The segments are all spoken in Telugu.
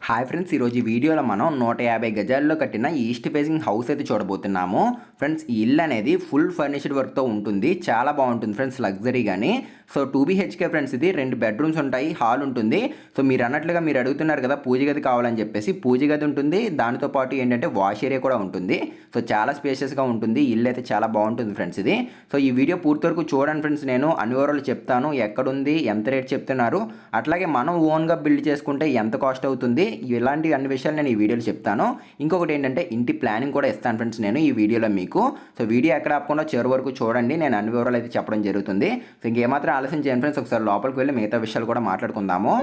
హాయ్ ఫ్రెండ్స్, ఈరోజు ఈ వీడియోలో మనం 150 గజాల్లో కట్టిన ఈస్ట్ ఫేసింగ్ హౌస్ అయితే చూడబోతున్నాము. ఫ్రెండ్స్, ఈ ఇల్లు అనేది ఫుల్ ఫర్నిష్డ్ వర్క్తో ఉంటుంది. చాలా బాగుంటుంది ఫ్రెండ్స్, లగ్జరీ కానీ. సో 2BHK ఫ్రెండ్స్, ఇది 2 బెడ్రూమ్స్ ఉంటాయి, హాల్ ఉంటుంది. సో మీరు అన్నట్లుగా మీరు అడుగుతున్నారు కదా పూజ గది కావాలని చెప్పేసి, పూజ గది ఉంటుంది. దానితో పాటు ఏంటంటే వాష్ ఏరియా కూడా ఉంటుంది. సో చాలా స్పేషియస్గా ఉంటుంది. ఇల్లు అయితే చాలా బాగుంటుంది ఫ్రెండ్స్ ఇది. సో ఈ వీడియో పూర్తి వరకు చూడండి ఫ్రెండ్స్. నేను అన్ని వివరాలు చెప్తాను, ఎక్కడుంది, ఎంత రేట్ చెప్తున్నారు, అట్లాగే మనం ఓన్గా బిల్డ్ చేసుకుంటే ఎంత కాస్ట్ అవుతుంది, ఇలాంటి అన్ని విషయాలు నేను ఈ వీడియోలో చెప్తాను. ఇంకొకటి ఏంటంటే ఇంటి ప్లానింగ్ కూడా ఇస్తాను ఫ్రెండ్స్ నేను ఈ వీడియోలో మీకు. సో వీడియో ఎక్కడ ఆపకుండా చివరి వరకు చూడండి, నేను అన్ని వివరాలు అయితే చెప్పడం జరుగుతుంది. సో ఇంకేమాత్రం ఆలస్యం చేయండి ఫ్రెండ్స్, ఒకసారి లోపలికి వెళ్ళి మిగతా విషయాలు కూడా మాట్లాడుకుందాము.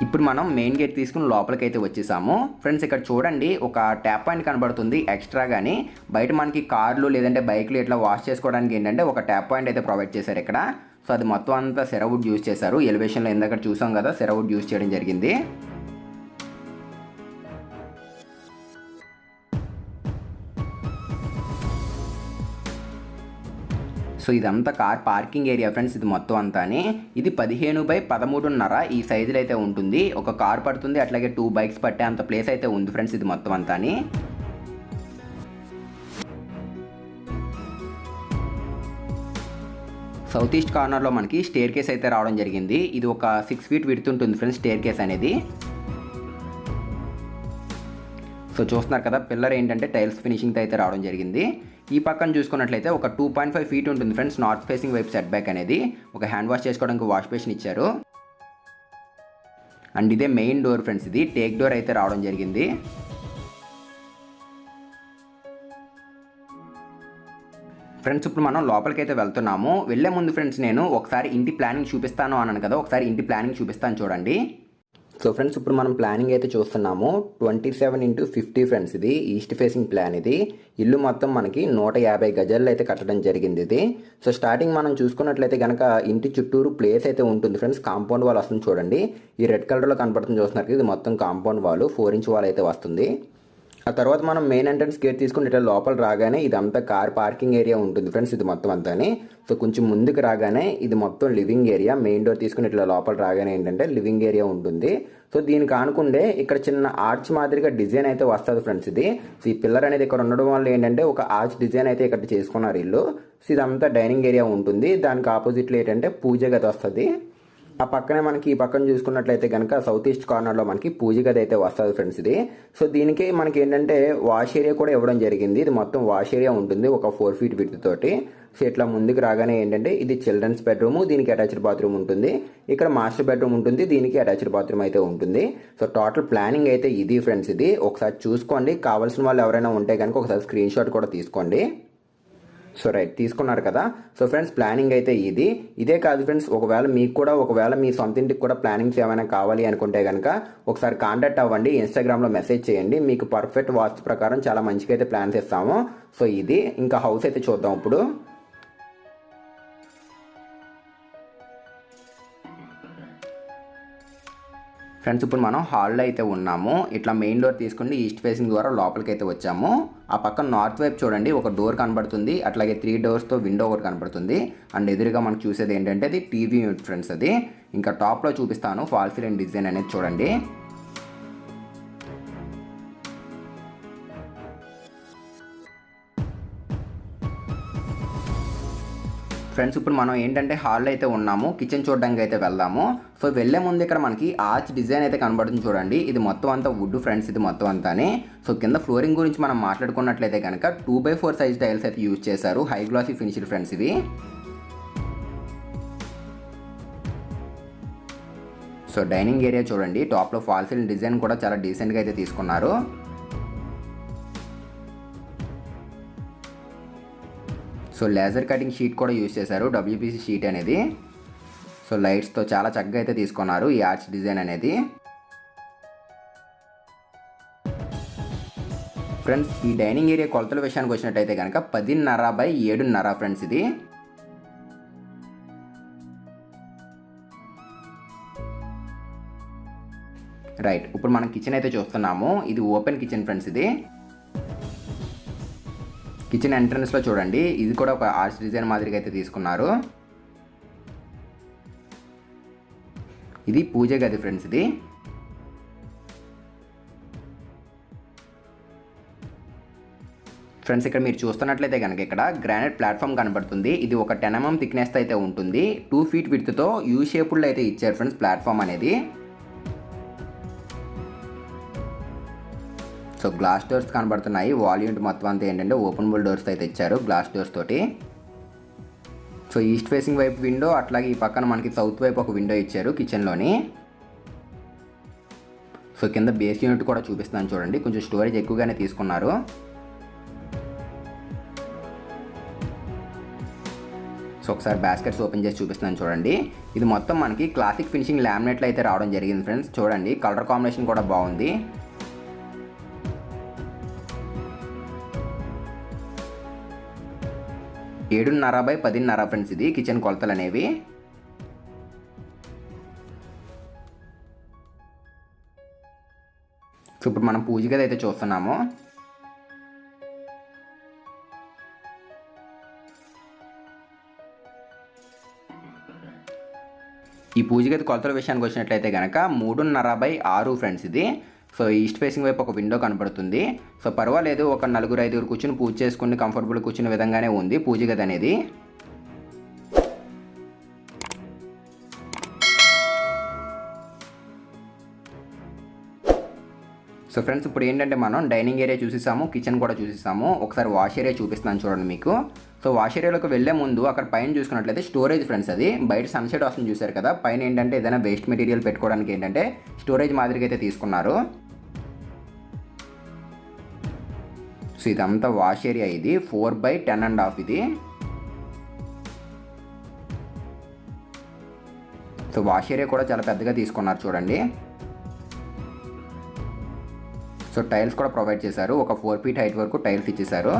ఇప్పుడు మనం మెయిన్ గేట్ తీసుకుని లోపలికి అయితే వచ్చేసాము. ఫ్రెండ్స్, ఇక్కడ చూడండి ఒక ట్యాప్ పాయింట్ కనబడుతుంది ఎక్స్ట్రా. కానీ బయట మనకి కార్లు లేదంటే బైక్లు ఇట్లా వాష్ చేసుకోవడానికి ఏంటంటే ఒక ట్యాప్ పాయింట్ అయితే ప్రొవైడ్ చేశారు ఇక్కడ. సో అది మొత్తం అంతా సెరవుడ్ యూజ్ చేశారు. ఎలివేషన్లో ఇందాక చూసాం కదా, సెరవుడ్ యూజ్ చేయడం జరిగింది. సో ఇదంతా కార్ పార్కింగ్ ఏరియా ఫ్రెండ్స్, ఇది మొత్తం అంతానే. ఇది 15x13.5 ఈ సైజులో అయితే ఉంటుంది. ఒక కార్ పడుతుంది, అట్లాగే 2 బైక్స్ పట్టే అంత ప్లేస్ అయితే ఉంది ఫ్రెండ్స్ ఇది మొత్తం అంతాని. సౌత్ ఈస్ట్ కార్నర్లో మనకి స్టేర్ కేస్ అయితే రావడం జరిగింది. ఇది ఒక 6 ఫీట్ విడ్త్ ఉంటుంది ఫ్రెండ్స్ స్టేర్ కేస్ అనేది. సో చూస్తున్నారు కదా, పిల్లర్ ఏంటంటే టైల్స్ ఫినిషింగ్తో అయితే రావడం జరిగింది. ఈ పక్కన చూసుకున్నట్లయితే ఒక 2.5 ఫీట్ ఉంటుంది ఫ్రెండ్స్ నార్త్ ఫేసింగ్ వైపు సెట్ బ్యాక్ అనేది. ఒక హ్యాండ్ వాష్ చేసుకోవడానికి వాష్ బేసిన్ ఇచ్చారు. అండ్ ఇదే మెయిన్ డోర్ ఫ్రెండ్స్, ఇది టేక్ డోర్ అయితే రావడం జరిగింది. ఫ్రెండ్స్, ఇప్పుడు మనం లోపలికి అయితే వెళ్తున్నాము. వెళ్ళే ముందు ఫ్రెండ్స్ నేను ఒకసారి ఇంటి ప్లానింగ్ చూపిస్తాను అన్నాను కదా, ఒకసారి ఇంటి ప్లానింగ్ చూపిస్తాను చూడండి. సో ఫ్రెండ్స్, ఇప్పుడు మనం ప్లానింగ్ అయితే చూస్తున్నాము. 27x50 ఫ్రెండ్స్, ఇది ఈస్ట్ ఫేసింగ్ ప్లాన్. ఇది ఇల్లు మొత్తం మనకి 150 గజాల్లో అయితే కట్టడం జరిగింది ఇది. సో స్టార్టింగ్ మనం చూసుకున్నట్లయితే కనుక ఇంటి చుట్టూరు ప్లేస్ అయితే ఉంటుంది ఫ్రెండ్స్. కాంపౌండ్ వాల్ వస్తుంది చూడండి, ఈ రెడ్ కలర్లో కనపడుతుంది చూస్తున్నారు. ఇది మొత్తం కాంపౌండ్ వాల్ 4 ఇంచ్ వాల్ అయితే వస్తుంది. ఆ తర్వాత మనం మెయిన్ ఎంట్రన్స్ గేట్ తీసుకుని ఇట్లా లోపల రాగానే ఇదంతా కార్ పార్కింగ్ ఏరియా ఉంటుంది ఫ్రెండ్స్ ఇది మొత్తం అంతానే. సో కొంచెం ముందుకు రాగానే ఇది మొత్తం లివింగ్ ఏరియా. మెయిన్ డోర్ తీసుకుని ఇట్లా లోపల రాగానే ఏంటంటే లివింగ్ ఏరియా ఉంటుంది. సో దీనికి ఆనుకుంటే ఇక్కడ చిన్న ఆర్చ్ మాదిరిగా డిజైన్ అయితే వస్తుంది ఫ్రెండ్స్ ఇది. సో ఈ పిల్లర్ అనేది ఇక్కడ ఉండడం వల్ల ఏంటంటే ఒక ఆర్చ్ డిజైన్ అయితే ఇక్కడ చేసుకున్నారు ఇల్లు. సో ఇదంతా డైనింగ్ ఏరియా ఉంటుంది. దానికి ఆపోజిట్లో ఏంటంటే పూజ గది వస్తుంది. ఆ పక్కనే మనకి ఈ పక్కన చూసుకున్నట్లయితే కనుక సౌత్ ఈస్ట్ కార్నర్లో మనకి పూజ గది అయితే వస్తుంది ఫ్రెండ్స్ ఇది. సో దీనికి మనకి ఏంటంటే వాష్ ఏరియా కూడా ఇవ్వడం జరిగింది. ఇది మొత్తం వాష్ ఏరియా ఉంటుంది ఒక 4 ఫీట్ విడ్త్ తోటి. సో ఇట్లా ముందుకు రాగానే ఏంటంటే ఇది చిల్డ్రన్స్ బెడ్రూమ్, దీనికి అటాచ్డ్ బాత్రూమ్ ఉంటుంది. ఇక్కడ మాస్టర్ బెడ్రూమ్ ఉంటుంది, దీనికి అటాచ్డ్ బాత్రూమ్ అయితే ఉంటుంది. సో టోటల్ ప్లానింగ్ అయితే ఇది ఫ్రెండ్స్ ఇది. ఒకసారి చూసుకోండి, కావాల్సిన వాళ్ళు ఎవరైనా ఉంటే కనుక ఒకసారి స్క్రీన్ షాట్ కూడా తీసుకోండి. సో రైట్, తీసుకున్నారు కదా. సో ఫ్రెండ్స్, ప్లానింగ్ అయితే ఇదే కాదు ఫ్రెండ్స్, ఒకవేళ మీ సొంత ఇంటికి కూడా ప్లానింగ్స్ ఏమైనా కావాలి అనుకుంటే కనుక ఒకసారి కాంటాక్ట్ అవ్వండి, ఇన్స్టాగ్రామ్లో మెసేజ్ చేయండి. మీకు పర్ఫెక్ట్ వాస్తు ప్రకారం చాలా మంచిగా అయితే ప్లాన్స్ ఇస్తాము. సో ఇది ఇంకా హౌస్ అయితే చూద్దాం ఇప్పుడు. ఫ్రెండ్స్, ఇప్పుడు మనం హాల్లో అయితే ఉన్నాము. ఇట్లా మెయిన్ డోర్ తీసుకుని ఈస్ట్ ఫేసింగ్ ద్వారా లోపలికి అయితే వచ్చాము. ఆ పక్కన నార్త్ వైపు చూడండి ఒక డోర్ కనబడుతుంది, అట్లాగే 3 డోర్స్తో విండో ఒకటి కనబడుతుంది. అండ్ ఎదురుగా మనకు చూసేది ఏంటంటే అది టీవీ యూనిట్ ఫ్రెండ్స్ అది. ఇంకా టాప్లో చూపిస్తాను ఫాల్ సీలింగ్ డిజైన్ అనేది చూడండి. ఫ్రెండ్స్, ఇప్పుడు మనం ఏంటంటే హాల్లో అయితే ఉన్నాము. కిచెన్ చూడడానికి అయితే వెళ్దాము. సో వెళ్ళే ముందు ఇక్కడ మనకి ఆర్చ్ డిజైన్ అయితే కనబడుతుంది చూడండి. ఇది మొత్తం అంతా వుడ్ ఫ్రెండ్స్ ఇది మొత్తం అంతానే. సో కింద ఫ్లోరింగ్ గురించి మనం మాట్లాడుకున్నట్లయితే కనుక 2x4 సైజ్ టైల్స్ అయితే యూజ్ చేశారు, హై గ్లాసీ ఫినిష్డ్ ఫ్రెండ్స్ ఇవి. సో డైనింగ్ ఏరియా చూడండి, టాప్లో ఫాల్ సీలింగ్ డిజైన్ కూడా చాలా డీసెంట్గా అయితే తీసుకున్నారు. సో లేజర్ కటింగ్ షీట్ కూడా యూజ్ చేశారు, WPC షీట్ అనేది. సో లైట్స్తో చాలా చక్కగా అయితే తీసుకున్నారు ఈ ఆర్చ్ డిజైన్ అనేది. ఫ్రెండ్స్, ఈ డైనింగ్ ఏరియా కొలతల విషయానికి వచ్చినట్టయితే కనుక 10.5x7.5 ఫ్రెండ్స్ ఇది. రైట్, ఇప్పుడు మనం కిచెన్ అయితే చూస్తున్నాము. ఇది ఓపెన్ కిచెన్ ఫ్రెండ్స్ ఇది. కిచెన్ ఎంట్రన్స్లో చూడండి, ఇది కూడా ఒక ఆర్చ్ డిజైన్ మాదిరిగా అయితే తీసుకున్నారు. ఇది పూజ గది ఫ్రెండ్స్. ఇది ఫ్రెండ్స్ ఇక్కడ మీరు చూస్తున్నట్లయితే కనుక ఇక్కడ గ్రానైట్ ప్లాట్ఫామ్ కనబడుతుంది. ఇది ఒక 10 mm థిక్నెస్ అయితే ఉంటుంది. 2 feet విడ్త్తో యూ షేపుల్లో అయితే ఇచ్చారు ఫ్రెండ్స్ ప్లాట్ఫామ్ అనేది. సో గ్లాస్ డోర్స్ కనబడుతున్నాయి. వాల్ యూనిట్ మొత్తం అంతా ఏంటంటే ఓపెనబుల్ డోర్స్ అయితే ఇచ్చారు గ్లాస్ డోర్స్ తోటి. సో ఈస్ట్ ఫేసింగ్ వైపు విండో, అట్లాగే ఈ పక్కన మనకి సౌత్ వైపు ఒక విండో ఇచ్చారు కిచెన్లోని. సో కింద బేస్ యూనిట్ కూడా చూపిస్తాను చూడండి, కొంచెం స్టోరేజ్ ఎక్కువగానే తీసుకున్నారు. సో ఒకసారి బాస్కెట్స్ ఓపెన్ చేసి చూపిస్తున్నాను చూడండి. ఇది మొత్తం మనకి క్లాసిక్ ఫినిషింగ్ లామినేట్లో అయితే రావడం జరిగింది ఫ్రెండ్స్. చూడండి కలర్ కాంబినేషన్ కూడా బాగుంది. ఏడున్నర బై 10.5 ఫ్రెండ్స్ ఇది కిచెన్ కొలతలు అనేవి. సో ఇప్పుడు మనం పూజ గది అయితే చూస్తున్నాము. ఈ పూజ గది కొలతల విషయానికి వచ్చినట్లయితే కనుక 3.5 by 6 ఫ్రెండ్స్ ఇది. సో ఈస్ట్ ఫేసింగ్ వైపు ఒక విండో కనపడుతుంది. సో పర్వాలేదు, ఒక 4-5 కూర్చుని పూజ చేసుకుని కంఫర్టబుల్ కూర్చునే విధంగానే ఉంది పూజ గది అనేది. సో ఫ్రెండ్స్ ఇప్పుడు ఏంటంటే మనం డైనింగ్ ఏరియా చూసేసాము, కిచెన్ కూడా చూసేసాము. ఒకసారి వాష్ ఏరియా చూపిస్తున్నాను చూడండి మీకు. సో వాష్ ఏరియాలోకి వెళ్ళే ముందు అక్కడ పైన చూసుకున్నట్లయితే స్టోరేజ్ ఫ్రెండ్స్. అది బయట సన్సెట్ వస్తుంది చూసారు కదా, పైన ఏంటంటే ఏదైనా వేస్ట్ మెటీరియల్ పెట్టుకోవడానికి ఏంటంటే స్టోరేజ్ మాదిరిగా అయితే తీసుకున్నారు. సో ఇదంతా వాష్ ఏరియా. ఇది 4 by 10.5 ఇది. సో వాష్ ఏరియా కూడా చాలా పెద్దగా తీసుకున్నారు చూడండి. సో టైల్స్ కూడా ప్రొవైడ్ చేశారు. ఒక 4 feet హైట్ వరకు టైల్స్ ఇచ్చేసారు.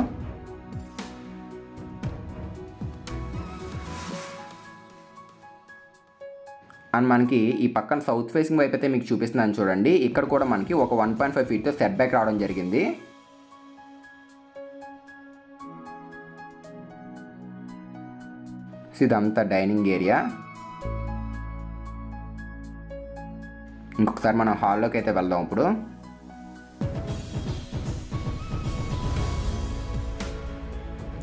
అండ్ మనకి ఈ పక్కన సౌత్ ఫేసింగ్ వైపు అయితే మీకు చూపిస్తున్నాను చూడండి. ఇక్కడ కూడా మనకి ఒక 1.5 feetతో సెట్ బ్యాక్ రావడం జరిగింది. సో ఇదంతా డైనింగ్ ఏరియా. ఇంకొకసారి మనం హాల్లోకి అయితే వెళ్దాం ఇప్పుడు.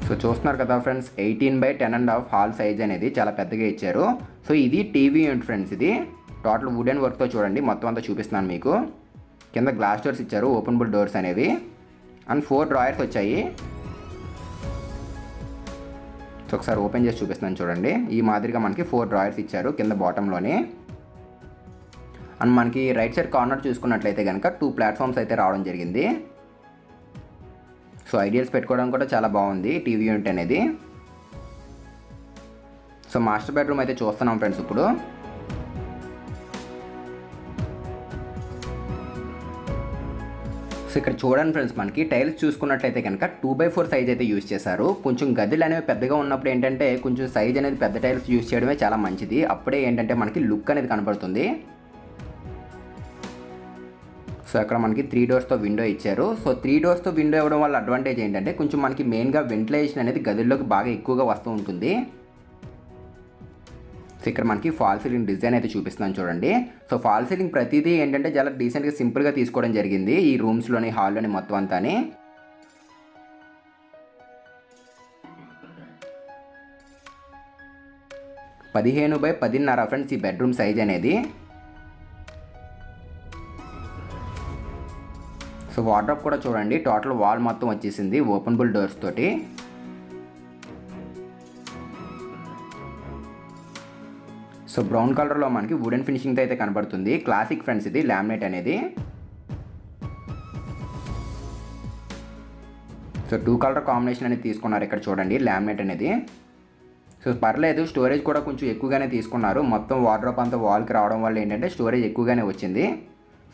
సో చూస్తున్నారు కదా ఫ్రెండ్స్, 18 by 10.5 హాల్ సైజ్ అనేది చాలా పెద్దగా ఇచ్చారు. సో ఇది టీవీ యూనిట్ ఫ్రెండ్స్. ఇది టోటల్ వుడెన్ వర్క్తో చూడండి మొత్తం అంతా చూపిస్తున్నాను మీకు. కింద గ్లాస్ డోర్స్ ఇచ్చారు, ఓపెనబుల్ డోర్స్ అనేవి. అండ్ 4 drawers వచ్చాయి. సో ఒకసారి ఓపెన్ చేసి చూపిస్తున్నాను చూడండి. ఈ మాదిరిగా మనకి 4 drawers ఇచ్చారు కింద బాటంలోని. అండ్ మనకి రైట్ సైడ్ కార్నర్ చూసుకున్నట్లయితే కనుక 2 platforms అయితే రావడం జరిగింది. సో ఐడియల్స్ పెట్టుకోవడం కూడా చాలా బాగుంది టీవీ యూనిట్ అనేది. సో మాస్టర్ బెడ్రూమ్ అయితే చూస్తున్నాం ఫ్రెండ్స్ ఇప్పుడు. సో ఇక్కడ చూడండి ఫ్రెండ్స్, మనకి టైల్స్ చూసుకున్నట్లయితే కనుక 2x4 సైజ్ అయితే యూజ్ చేశారు. కొంచెం గదులు అనేవి పెద్దగా ఉన్నప్పుడు ఏంటంటే కొంచెం సైజ్ అనేది పెద్ద టైల్స్ యూజ్ చేయడమే చాలా మంచిది. అప్పుడే ఏంటంటే మనకి లుక్ అనేది కనబడుతుంది. సో అక్కడ మనకి 3 doors విండో ఇచ్చారు. సో 3 doors విండో ఇవ్వడం వల్ల అడ్వాంటేజ్ ఏంటంటే కొంచెం మనకి మెయిన్గా వెంటిలేషన్ అనేది గదుల్లోకి బాగా ఎక్కువగా వస్తూ ఉంటుంది. సో ఇక్కడ మనకి ఫాల్ సీలింగ్ డిజైన్ అయితే చూపిస్తున్నాను చూడండి. సో ఫాల్ సీలింగ్ ప్రతిదీ ఏంటంటే చాలా డీసెంట్గా సింపుల్గా తీసుకోవడం జరిగింది ఈ రూమ్స్లోని, హాల్లోని మొత్తం అంతాని. పదిహేను by 10.5 ఫ్రెండ్స్ ఈ బెడ్రూమ్ సైజ్ అనేది. సో వార్డ్రోబ్ కూడా చూడండి, టోటల్ వాల్ మొత్తం వచ్చేసింది ఓపెనబుల్ డోర్స్ తోటి. సో బ్రౌన్ కలర్లో మనకి వుడెన్ ఫినిషింగ్తో అయితే కనబడుతుంది. క్లాసిక్ ఫ్రెండ్స్ ఇది లామినేట్ అనేది. సో 2 color కాంబినేషన్ అనేది తీసుకున్నారు ఇక్కడ చూడండి లామినేట్ అనేది. సో పర్లేదు, స్టోరేజ్ కూడా కొంచెం ఎక్కువగానే తీసుకున్నారు. మొత్తం వార్డ్రోబ్ అంతా వాల్కి రావడం వల్ల ఏంటంటే స్టోరేజ్ ఎక్కువగానే వచ్చింది.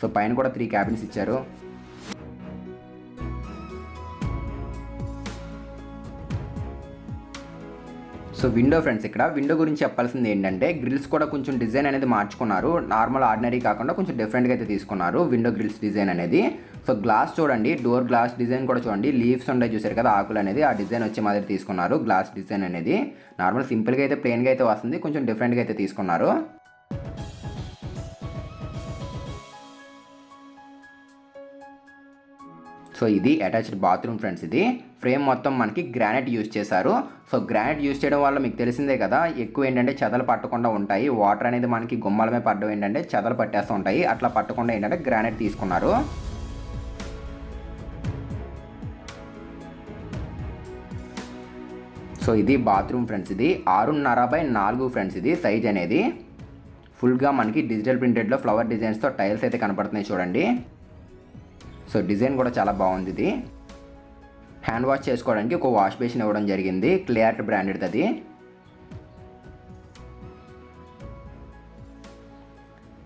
సో పైన కూడా 3 cabins ఇచ్చారు. సో విండో ఫ్రెండ్స్, ఇక్కడ విండో గురించి చెప్పాల్సింది ఏంటంటే గ్రిల్స్ కూడా కొంచెం డిజైన్ అనేది మార్చుకున్నారు. నార్మల్ ఆర్డినరీ కాకుండా కొంచెం డిఫరెంట్గా అయితే తీసుకున్నారు విండో గ్రిల్స్ డిజైన్ అనేది. సో గ్లాస్ చూడండి, డోర్ గ్లాస్ డిజైన్ కూడా చూడండి, లీవ్స్ ఉంటాయి చూసారు కదా, ఆకులు అనేది, ఆ డిజైన్ వచ్చే మాదిరి తీసుకున్నారు. గ్లాస్ డిజైన్ అనేది నార్మల్ సింపుల్గా అయితే ప్లెయిన్గా అయితే వస్తుంది, కొంచెం డిఫరెంట్గా అయితే తీసుకున్నారు. సో ఇది అటాచ్డ్ బాత్రూమ్ ఫ్రెండ్స్. ఇది ఫ్రేమ్ మొత్తం మనకి గ్రానైట్ యూజ్ చేశారు. సో గ్రానైట్ యూజ్ చేయడం వల్ల మీకు తెలిసిందే కదా, ఎక్కువ ఏంటంటే చెదలు పట్టకుండా ఉంటాయి. వాటర్ అనేది మనకి గుమ్మాలమే పడడం ఏంటంటే చెదలు పట్టేస్తూ ఉంటాయి, అట్లా పట్టకుండా ఏంటంటే గ్రానైట్ తీసుకున్నారు. సో ఇది బాత్రూమ్ ఫ్రెండ్స్. ఇది 6.5x4 ఫ్రెండ్స్. ఇది సైజ్ అనేది ఫుల్గా మనకి డిజిటల్ ప్రింటెడ్లో ఫ్లవర్ డిజైన్స్తో టైల్స్ అయితే కనపడుతున్నాయి చూడండి. సో డిజైన్ కూడా చాలా బాగుంది. ఇది హ్యాండ్ వాష్ చేసుకోవడానికి ఒక వాష్ బేసిన్ ఇవ్వడం జరిగింది, క్లియర్ బ్రాండెడ్ అది.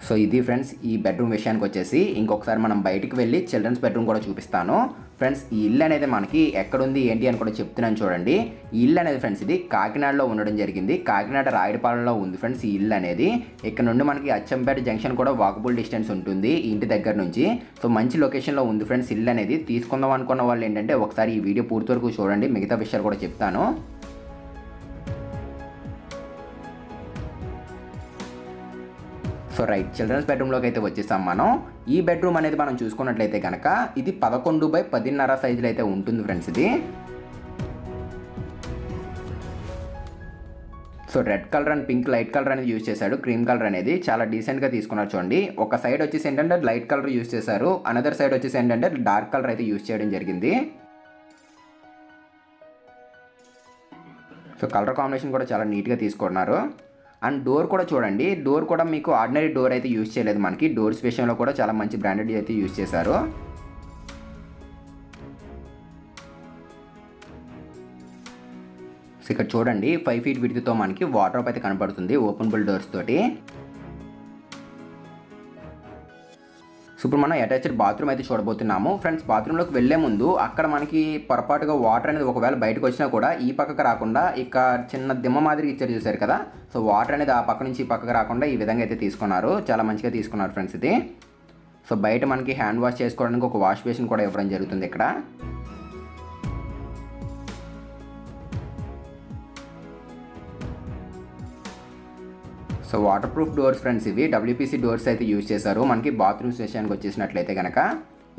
సో ఇది ఫ్రెండ్స్ ఈ బెడ్రూమ్ విషయానికి వచ్చేసి. ఇంకొకసారి మనం బయటికి వెళ్ళి చిల్డ్రన్స్ బెడ్రూమ్ కూడా చూపిస్తాను ఫ్రెండ్స్. ఈ ఇల్లు అనేది మనకి ఎక్కడుంది ఏంటి అని కూడా చెప్తున్నాను చూడండి. ఈ ఇల్లు అనేది ఫ్రెండ్స్ ఇది కాకినాడలో ఉండడం జరిగింది, కాకినాడ రాయడపాలెంలో ఉంది ఫ్రెండ్స్ ఈ ఇల్లు అనేది. ఇక్కడ నుండి మనకి అచ్చంపేట జంక్షన్ కూడా వాకబుల్ డిస్టెన్స్ ఉంటుంది ఈ ఇంటి దగ్గర నుంచి. సో మంచి లొకేషన్లో ఉంది ఫ్రెండ్స్ ఇల్లు అనేది. తీసుకుందాం అనుకున్న వాళ్ళు ఏంటంటే ఒకసారి ఈ వీడియో పూర్తి వరకు చూడండి, మిగతా విషయాలు కూడా చెప్తాను. సో రైట్, చిల్డ్రన్స్ బెడ్రూమ్లోకి అయితే వచ్చేసాం మనం. ఈ బెడ్రూమ్ అనేది మనం చూసుకున్నట్లయితే కనుక ఇది 11x10.5 సైజులో అయితే ఉంటుంది ఫ్రెండ్స్. ఇది so red colour and pink light colour అనేది యూజ్ చేశాడు, క్రీమ్ కలర్ అనేది చాలా డీసెంట్గా తీసుకున్నారు చూడండి. ఒక సైడ్ వచ్చేసి ఏంటంటే లైట్ కలర్ యూజ్ చేశారు, అనదర్ సైడ్ వచ్చేసి ఏంటంటే డార్క్ కలర్ అయితే యూజ్ చేయడం జరిగింది. సో కలర్ కాంబినేషన్ కూడా చాలా నీట్గా తీసుకున్నారు. అండ్ డోర్ కూడా చూడండి, డోర్ కూడా మీకు ఆర్డినరీ డోర్ అయితే యూజ్ చేయలేదు, మనకి డోర్స్ విషయంలో కూడా చాలా మంచి బ్రాండెడ్ అయితే యూజ్ చేశారు. సో ఇక్కడ చూడండి 5 feet విడ్త్తో మనకి వాటర్ అయితే కనపడుతుంది ఓపెనబుల్ డోర్స్ తోటి. సో ఇప్పుడు మనం అటాచ్డ్ బాత్రూమ్ అయితే చూడబోతున్నాము ఫ్రెండ్స్. బాత్రూంలోకి వెళ్ళే ముందు అక్కడ మనకి పొరపాటుగా వాటర్ అనేది ఒకవేళ బయటకు వచ్చినా కూడా ఈ పక్కకు రాకుండా ఇక చిన్న దిమ్మ మాదిరి ఇచ్చారు చూసారు కదా, సో వాటర్ అనేది ఆ పక్క నుంచి ఈ పక్కకు రాకుండా ఈ విధంగా అయితే తీసుకున్నారు, చాలా మంచిగా తీసుకున్నారు ఫ్రెండ్స్ ఇది. సో బయట మనకి హ్యాండ్ వాష్ చేసుకోవడానికి ఒక వాష్ బేసిన్ కూడా ఇవ్వడం జరుగుతుంది ఇక్కడ. So water proof doors friends ఇవి, WPC డోర్స్ అయితే యూజ్ చేశారు మనకి బాత్రూమ్స్ విషయానికి వచ్చేసినట్లయితే కనుక.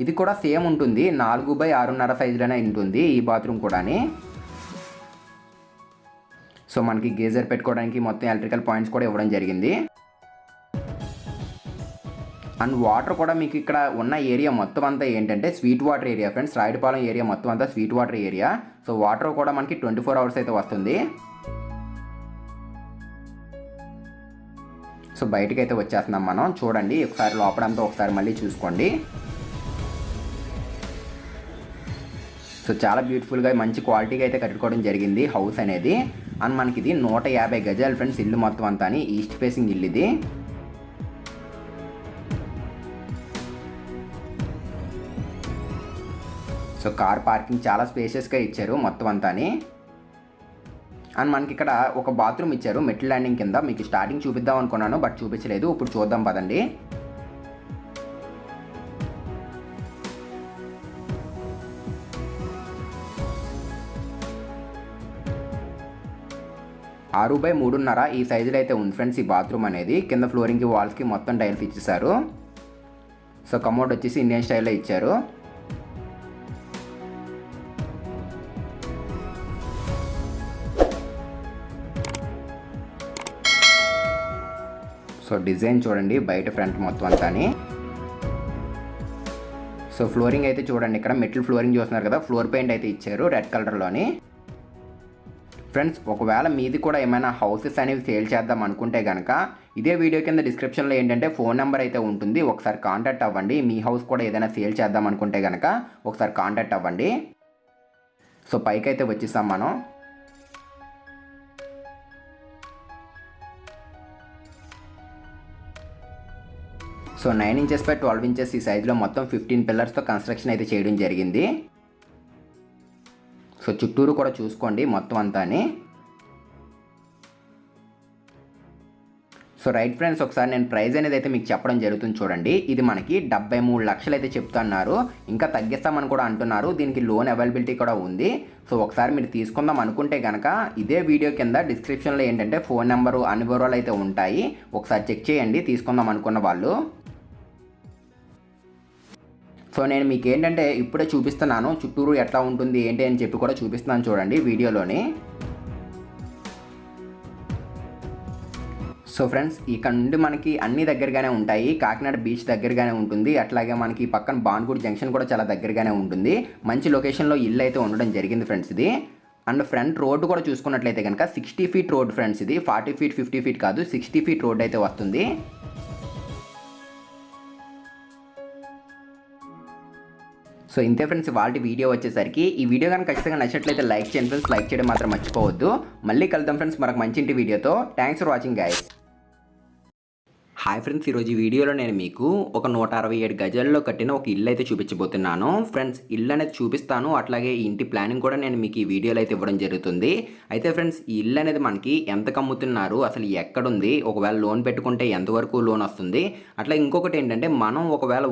ఇది కూడా సేమ్ ఉంటుంది, 4x6.5 సైజులోనే ఉంటుంది ఈ బాత్రూమ్ కూడా. సో మనకి గేజర్ పెట్టుకోవడానికి మొత్తం ఎలక్ట్రికల్ పాయింట్స్ కూడా ఇవ్వడం జరిగింది. అండ్ వాటర్ కూడా మీకు ఇక్కడ ఉన్న ఏరియా మొత్తం అంతా ఏంటంటే sweet water area friends. Rayadapalem area మొత్తం అంతా sweet water area. So water కూడా మనకి 24 hours అయితే వస్తుంది. సో బయటకు అయితే వచ్చేస్తున్నాం మనం, చూడండి ఒకసారి లోపలంతా ఒకసారి మళ్ళీ చూసుకోండి. సో చాలా బ్యూటిఫుల్గా మంచి క్వాలిటీగా అయితే కట్టుకోవడం జరిగింది హౌస్ అనేది. అండ్ మనకి ఇది 150 గజాలు ఫ్రెండ్స్ ఇల్లు మొత్తం అంతా, ఈస్ట్ ఫేసింగ్ ఇల్లు ఇది. సో కార్ పార్కింగ్ చాలా స్పేషియస్గా ఇచ్చారు మొత్తం అంతా. అండ్ మనకి ఇక్కడ ఒక బాత్రూమ్ ఇచ్చారు మెట్ల ల్యాండింగ్ కింద. మీకు స్టార్టింగ్ చూపిద్దాం అనుకున్నాను బట్ చూపించలేదు, ఇప్పుడు చూద్దాం పదండి. ఆరు బై 3.5 ఈ సైజులో అయితే ఉంది ఫ్రెండ్స్ ఈ బాత్రూమ్ అనేది. కింద ఫ్లోరింగ్కి వాల్స్కి మొత్తం టైల్స్ ఇచ్చేసారు. సో కమోడ్ వచ్చేసి ఇండియన్ స్టైల్లో ఇచ్చారు. సో డిజైన్ చూడండి బయట ఫ్రంట్ మొత్తం అంతా. సో ఫ్లోరింగ్ అయితే చూడండి, ఇక్కడ మెటల్ ఫ్లోరింగ్ చూస్తున్నారు కదా, ఫ్లోర్ పెయింట్ అయితే ఇచ్చారు రెడ్ కలర్లోని. ఫ్రెండ్స్ ఒకవేళ మీది కూడా ఏమైనా హౌసెస్ అనేవి సేల్ చేద్దాం అనుకుంటే కనుక ఇదే వీడియో కింద డిస్క్రిప్షన్లో ఏంటంటే ఫోన్ నెంబర్ అయితే ఉంటుంది, ఒకసారి కాంటాక్ట్ అవ్వండి. మీ హౌస్ కూడా ఏదైనా సేల్ చేద్దాం అనుకుంటే కనుక ఒకసారి కాంటాక్ట్ అవ్వండి. సో పైకి అయితే వచ్చేసాం మనం. సో 9 inches by 12 inches ఈ సైజులో మొత్తం 15 పిల్లర్స్తో కన్స్ట్రక్షన్ అయితే చేయడం జరిగింది. సో చుట్టూరు కూడా చూసుకోండి మొత్తం అంతా. సో రైట్ ఫ్రెండ్స్, ఒకసారి నేను ప్రైస్ అనేది అయితే మీకు చెప్పడం జరుగుతుంది చూడండి. ఇది మనకి 73 లక్షలు అయితే చెప్తున్నారు. ఇంకా తగ్గిస్తామని కూడా అంటున్నారు. దీనికి లోన్ అవైలబిలిటీ కూడా ఉంది. సో ఒకసారి మీరు తీసుకుందాం అనుకుంటే కనుక ఇదే వీడియో కింద డిస్క్రిప్షన్లో ఏంటంటే ఫోన్ నెంబరు అన్ని వివరాలు అయితే ఉంటాయి. ఒకసారి చెక్ చేయండి తీసుకుందాం అనుకున్న వాళ్ళు. సో నేను మీకు ఏంటంటే ఇప్పుడే చూపిస్తున్నాను చుట్టూరు ఎట్లా ఉంటుంది ఏంటి అని చెప్పి కూడా చూపిస్తున్నాను చూడండి వీడియోలోని. సో ఫ్రెండ్స్, ఇక్కడ నుండి మనకి అన్ని దగ్గరగానే ఉంటాయి. కాకినాడ బీచ్ దగ్గరగానే ఉంటుంది. అట్లాగే మనకి పక్కన బాన్గూడ్ జంక్షన్ కూడా చాలా దగ్గరగానే ఉంటుంది. మంచి లొకేషన్లో ఇల్లు అయితే ఉండడం జరిగింది ఫ్రెండ్స్ ఇది. అండ్ ఫ్రంట్ రోడ్డు కూడా చూసుకున్నట్లయితే కనుక 60 ఫీట్ రోడ్ ఫ్రెండ్స్ ఇది. 40 ఫీట్ 50 ఫీట్ కాదు, 60 ఫీట్ రోడ్ అయితే వస్తుంది. సో ఇంతే ఫ్రెండ్స్ వాళ్ళ వీడియో వచ్చేసరికి. ఈ వీడియో కనుక ఖచ్చితంగా నచ్చినట్లయితే లైక్ చేయండి ఫ్రెండ్స్. లైక్ చేయడం మాత్రం మర్చిపోవద్దు. మళ్ళీ కలుద్దాం ఫ్రెండ్స్ మరొక మంచి ఇంటి వీడియోతో. Thanks for watching guys. Hi friends, ఈరోజు ఈ వీడియోలో నేను మీకు ఒక 167 గజాల్లో కట్టిన ఒక ఇల్లు అయితే చూపించబోతున్నాను ఫ్రెండ్స్. ఇల్లు అనేది చూపిస్తాను, అట్లాగే ఈ ఇంటి ప్లానింగ్ కూడా నేను మీకు ఈ వీడియోలో అయితే ఇవ్వడం జరుగుతుంది. అయితే ఫ్రెండ్స్, ఈ ఇల్లు అనేది మనకి ఎంతకు అమ్ముతున్నారు, అసలు ఎక్కడుంది, ఒకవేళ లోన్ పెట్టుకుంటే ఎంతవరకు లోన్ వస్తుంది, అట్లా ఇంకొకటి ఏంటంటే మనం ఒకవేళ